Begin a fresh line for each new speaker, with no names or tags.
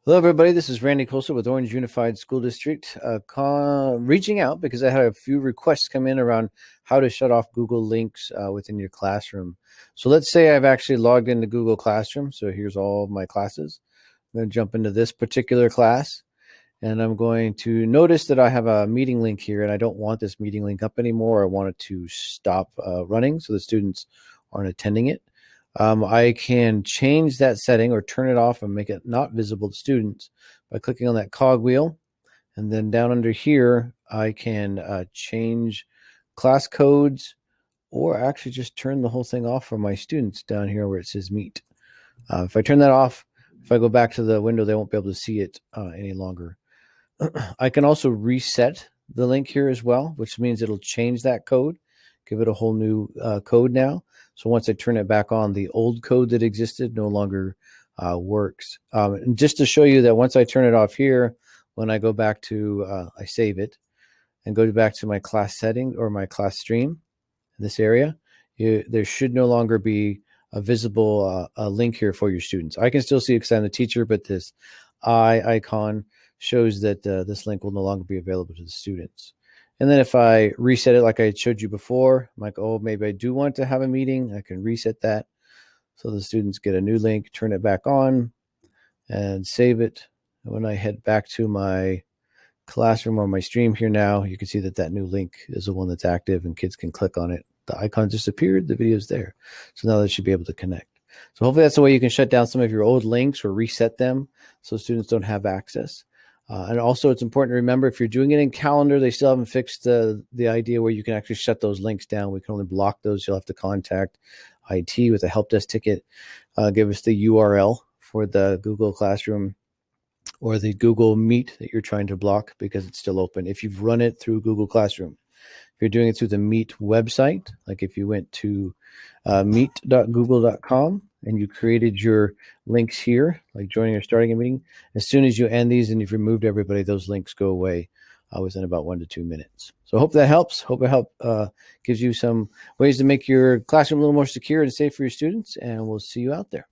Hello, everybody. This is Randy Colster with Orange Unified School District, reaching out because I had a few requests come in around how to shut off Google Links within your classroom. So let's say I've actually logged into Google Classroom. So here's all of my classes. I'm going to jump into this particular class, and I'm going to notice that I have a meeting link here, and I don't want this meeting link up anymore. I want it to stop running so the students aren't attending it. I can change that setting or turn it off and make it not visible to students by clicking on that cogwheel. And then down under here, I can change class codes or actually just turn the whole thing off for my students down here where it says meet. If I turn that off, if I go back to the window, they won't be able to see it any longer. I can also reset the link here as well, which means it'll change that code, give it a whole new code now. So once I turn it back on, the old code that existed no longer works. And just to show you that once I turn it off here, when I go back to, I save it and go back to my class setting or my class stream in this area, there should no longer be a visible link here for your students. I can still see it because I'm the teacher, but this eye icon shows that this link will no longer be available to the students. And then if I reset it like I showed you before, I'm like, oh, maybe I do want to have a meeting, I can reset that. So the students get a new link, turn it back on and save it. And when I head back to my classroom or my stream here now, you can see that that new link is the one that's active and kids can click on it. The icon disappeared, the video's there. So now they should be able to connect. So hopefully that's the way you can shut down some of your old links or reset them so students don't have access. And also it's important to remember if you're doing it in Calendar, they still haven't fixed the idea where you can actually shut those links down. We can only block those. You'll have to contact IT with a help desk ticket. Give us the URL for the Google Classroom or the Google Meet that you're trying to block because it's still open. If you've run it through Google Classroom, if you're doing it through the Meet website, like if you went to meet.google.com and you created your links here, like joining or starting a meeting, as soon as you end these and you've removed everybody, those links go away within about 1 to 2 minutes. So I hope that helps. Hope it gives you some ways to make your classroom a little more secure and safe for your students, and we'll see you out there.